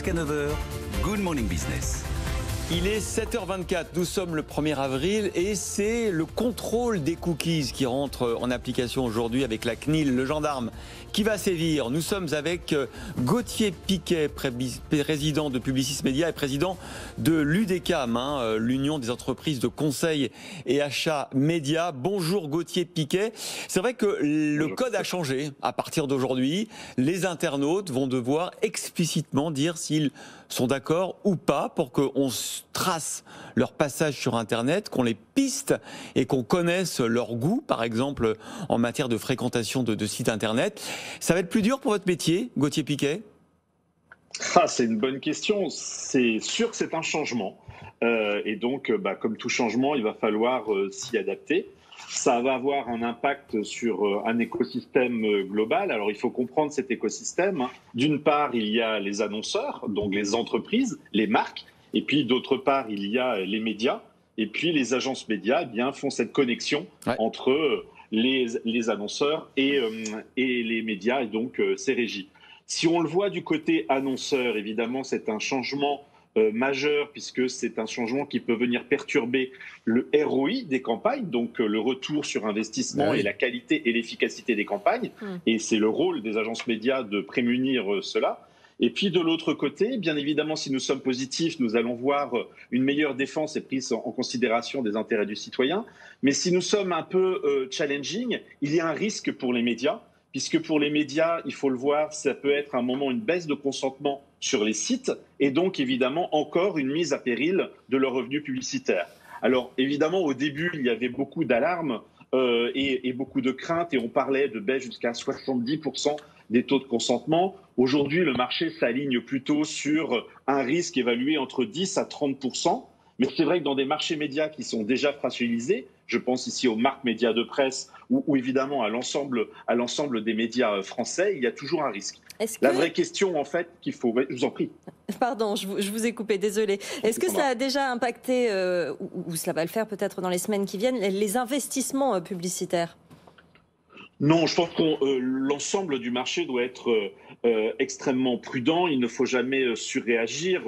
Jusqu'à 9 heures, Good Morning Business. Il est 7h24, nous sommes le 1er avril et c'est le contrôle des cookies qui rentre en application aujourd'hui avec la CNIL, le gendarme qui va sévir. Nous sommes avec Gauthier Piquet, président de Publicis Média et président de l'UDECAM, l'Union des entreprises de conseil et achat média. Bonjour Gauthier Piquet. C'est vrai que le code a changé à partir d'aujourd'hui. Les internautes vont devoir explicitement dire s'ils sont d'accord ou pas pour qu'on trace leur passage sur Internet, qu'on les piste et qu'on connaisse leur goût, par exemple en matière de fréquentation de sites Internet. Ça va être plus dur pour votre métier, Gauthier Piquet ? C'est une bonne question. C'est sûr que c'est un changement. Et donc, comme tout changement, il va falloir s'y adapter. Ça va avoir un impact sur un écosystème global. Alors, il faut comprendre cet écosystème. D'une part, il y a les annonceurs, donc les entreprises, les marques. Et puis, d'autre part, il y a les médias. Et puis, les agences médias font cette connexion entre les annonceurs et les médias, et donc ces régies. Si on le voit du côté annonceur, évidemment, c'est un changement majeur, puisque c'est un changement qui peut venir perturber le ROI des campagnes, donc le retour sur investissement et la qualité et l'efficacité des campagnes. Et c'est le rôle des agences médias de prémunir cela. Et puis de l'autre côté, bien évidemment, si nous sommes positifs, nous allons voir une meilleure défense et prise en considération des intérêts du citoyen. Mais si nous sommes un peu challenging, il y a un risque pour les médias, puisque pour les médias, il faut le voir, ça peut être à un moment une baisse de consentement sur les sites et donc évidemment encore une mise à péril de leurs revenus publicitaires. Alors évidemment, au début, il y avait beaucoup d'alarmes et beaucoup de craintes et on parlait de baisse jusqu'à 70% des taux de consentement. Aujourd'hui, le marché s'aligne plutôt sur un risque évalué entre 10 à 30%. Mais c'est vrai que dans des marchés médias qui sont déjà fragilisés, je pense ici aux marques médias de presse ou évidemment à l'ensemble des médias français, il y a toujours un risque. La vraie question, en fait, qu'il faut... Je vous en prie. Pardon, je vous ai coupé, désolé. Est-ce que cela a déjà impacté, ou cela va le faire peut-être dans les semaines qui viennent, les investissements publicitaires ? Non, je pense que l'ensemble du marché doit être extrêmement prudent. Il ne faut jamais surréagir.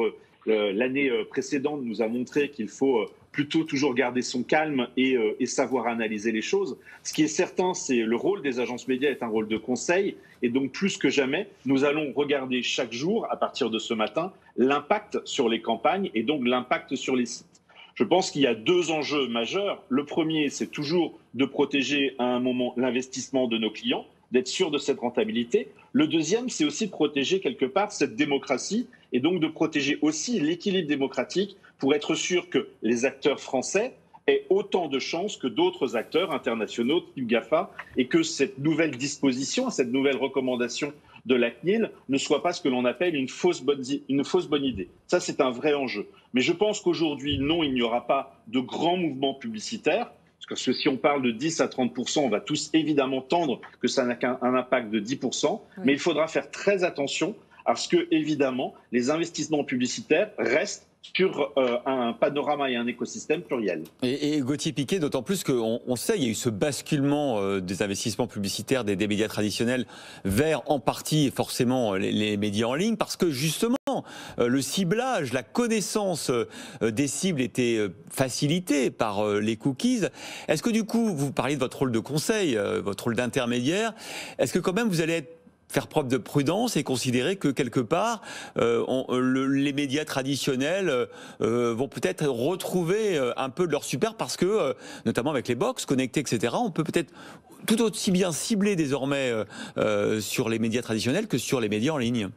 L'année précédente nous a montré qu'il faut plutôt toujours garder son calme et savoir analyser les choses. Ce qui est certain, c'est le rôle des agences médias est un rôle de conseil. Et donc, plus que jamais, nous allons regarder chaque jour, à partir de ce matin, l'impact sur les campagnes et donc l'impact sur les sites. Je pense qu'il y a deux enjeux majeurs. Le premier, c'est toujours de protéger à un moment l'investissement de nos clients, d'être sûr de cette rentabilité. Le deuxième, c'est aussi de protéger quelque part cette démocratie et donc de protéger aussi l'équilibre démocratique pour être sûr que les acteurs français aient autant de chances que d'autres acteurs internationaux, type GAFA, et que cette nouvelle disposition, cette nouvelle recommandation de la CNIL ne soit pas ce que l'on appelle une fausse bonne idée. Ça, c'est un vrai enjeu. Mais je pense qu'aujourd'hui, non, il n'y aura pas de grands mouvements publicitaires. Parce que si on parle de 10 à 30%, on va tous évidemment tendre que ça n'a qu'un impact de 10%. Mais il faudra faire très attention à ce que, évidemment, les investissements publicitaires restent sur un panorama et un écosystème pluriel. Et Gauthier Piquet, d'autant plus qu'on sait, il y a eu ce basculement des investissements publicitaires des médias traditionnels vers, en partie, forcément, les médias en ligne, parce que justement, le ciblage, la connaissance des cibles était facilitée par les cookies. Est-ce que du coup, vous parlez de votre rôle de conseil, votre rôle d'intermédiaire, est-ce que quand même vous allez faire preuve de prudence et considérer que quelque part, les médias traditionnels vont peut-être retrouver un peu de leur super parce que, notamment avec les box connectées, etc., on peut peut-être tout aussi bien cibler désormais sur les médias traditionnels que sur les médias en ligne.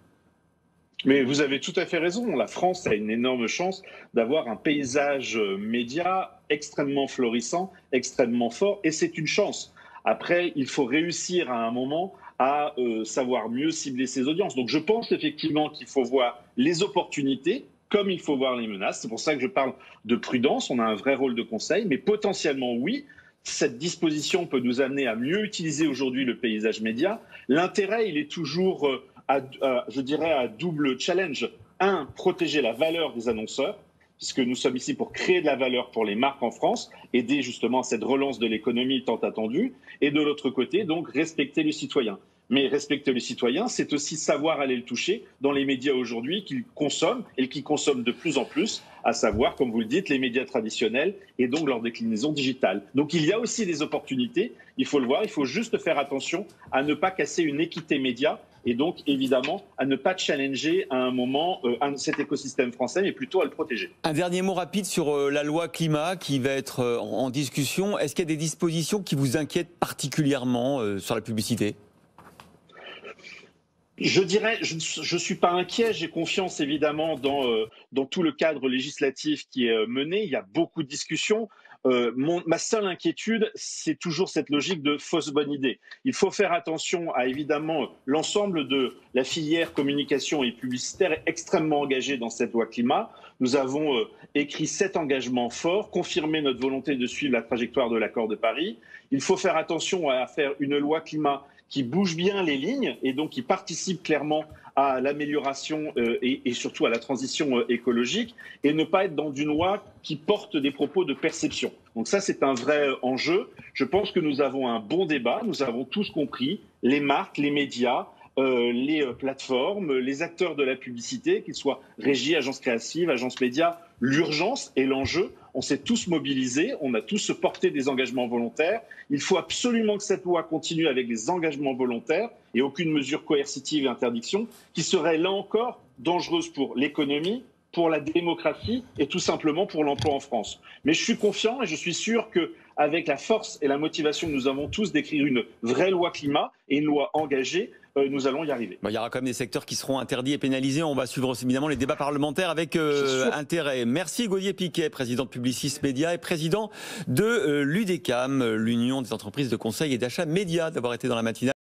Mais vous avez tout à fait raison. La France a une énorme chance d'avoir un paysage média extrêmement florissant, extrêmement fort, et c'est une chance. Après, il faut réussir à un moment à savoir mieux cibler ses audiences. Donc je pense effectivement qu'il faut voir les opportunités comme il faut voir les menaces. C'est pour ça que je parle de prudence. On a un vrai rôle de conseil, mais potentiellement oui, cette disposition peut nous amener à mieux utiliser aujourd'hui le paysage média. L'intérêt, il est toujours, je dirais, à double challenge. Un, protéger la valeur des annonceurs, puisque nous sommes ici pour créer de la valeur pour les marques en France, aider justement à cette relance de l'économie tant attendue, et de l'autre côté, donc, respecter le citoyen. Mais respecter les citoyens, c'est aussi savoir aller le toucher dans les médias aujourd'hui qu'ils consomment et qu'ils consomment de plus en plus, à savoir, comme vous le dites, les médias traditionnels et donc leur déclinaison digitale. Donc il y a aussi des opportunités, il faut le voir, il faut juste faire attention à ne pas casser une équité média et donc évidemment à ne pas challenger à un moment cet écosystème français, mais plutôt à le protéger. Un dernier mot rapide sur la loi climat qui va être en discussion. Est-ce qu'il y a des dispositions qui vous inquiètent particulièrement sur la publicité ? Je dirais, je ne suis pas inquiet, j'ai confiance évidemment dans tout le cadre législatif qui est mené. Il y a beaucoup de discussions. Ma seule inquiétude, c'est toujours cette logique de fausse bonne idée. Il faut faire attention à évidemment l'ensemble de la filière communication et publicitaire est extrêmement engagée dans cette loi climat. Nous avons écrit 7 engagements forts, confirmé notre volonté de suivre la trajectoire de l'accord de Paris. Il faut faire attention à faire une loi climat qui bouge bien les lignes et donc qui participe clairement à l'amélioration et surtout à la transition écologique et ne pas être dans une loi qui porte des propos de perception. Donc ça, c'est un vrai enjeu. Je pense que nous avons un bon débat, nous avons tous compris, les marques, les médias, les plateformes, les acteurs de la publicité, qu'ils soient régie, agences créatives, agences médias, l'urgence et l'enjeu. On s'est tous mobilisés, on a tous porté des engagements volontaires. Il faut absolument que cette loi continue avec des engagements volontaires et aucune mesure coercitive et interdiction qui serait là encore dangereuse pour l'économie, pour la démocratie et tout simplement pour l'emploi en France. Mais je suis confiant et je suis sûr qu'avec la force et la motivation que nous avons tous d'écrire une vraie loi climat et une loi engagée, nous allons y arriver. Il y aura quand même des secteurs qui seront interdits et pénalisés. On va suivre évidemment les débats parlementaires avec intérêt. Merci Gauthier Piquet, président de Publicis Média et président de l'UDECAM, l'Union des entreprises de conseil et d'achat média, d'avoir été dans la matinale.